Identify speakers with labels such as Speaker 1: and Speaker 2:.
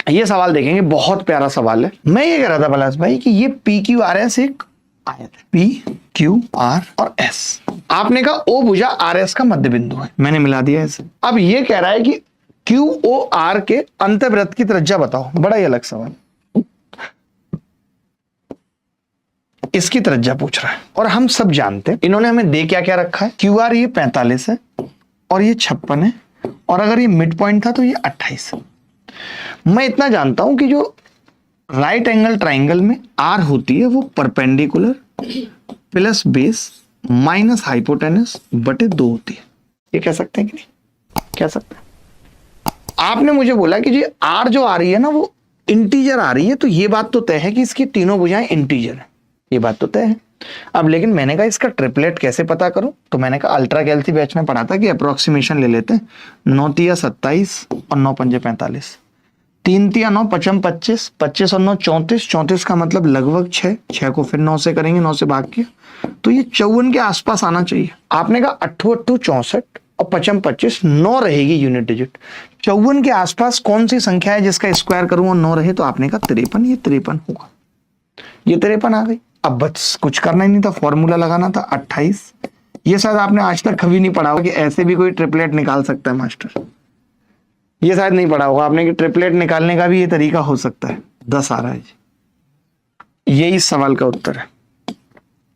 Speaker 1: ये सवाल देखेंगे, बहुत प्यारा सवाल है। मैं ये कह रहा था पलाश भाई कि ये पी क्यू आर एस एक आयत है, पी क्यू आर और एस। आपने कहा ओ भुजा आर एस का मध्य बिंदु है, मैंने मिला दिया ऐसे। अब ये कह रहा है कि क्यू ओ आर के अंतर्वृत्त की त्रिज्या बताओ, बड़ा ही अलग सवाल। इसकी त्रिज्या पूछ रहा है और हम सब जानते हैं, इन्होंने हमें दे क्या क्या रखा है, क्यू आर ये 45 है और ये 56 है, और अगर ये मिड पॉइंट था तो ये 28 है। मैं इतना जानता हूं कि जो राइट एंगल ट्राइंगल में आर होती है वो perpendicular plus base minus hypotenuse बटे 2 होती है। ये कह सकते हैं कि नहीं? कह सकते हैं। आपने मुझे बोला कि जी आर जो आ रही है ना वो इंटीजर आ रही है, तो ये बात तो तय है कि इसकी तीनों भुजाएं इंटीजर है, ये बात तो तय है। अब लेकिन मैंने कहा इसका ट्रिपलेट कैसे पता करूं, तो मैंने कहा अल्ट्रा कैल्सी बैच में पढ़ा था कि अप्रोक्सीमेशन ले लेते हैं, 9 तिया 27 और 9 पंजे 45, 3 तिया 9 पचम 25, 25 और 9 34, 34 का मतलब लगभग 6 को फिर 9 से करेंगे, 9 से भाग किया तो ये 54 के आसपास आना चाहिए। आपने कहा 8 8 64 और पचम 25, 9 रहेगी यूनिट डिजिट। 54 के आसपास कौन सी संख्या है जिसका स्क्वायर करूं और 9 रहे, तो आपने कहा 53, ये 53 होगा, ये 53 आ गई। अब बस कुछ करना ही नहीं था, फॉर्मूला लगाना था 28। ये शायद आपने आज तक कभी नहीं पढ़ा होगा कि ऐसे भी कोई ट्रिपलेट निकाल सकता है मास्टर, ये शायद नहीं पढ़ा होगा आपने कि ट्रिपलेट निकालने का भी ये तरीका हो सकता है। 10 आ रहा है, यही इस सवाल का उत्तर है।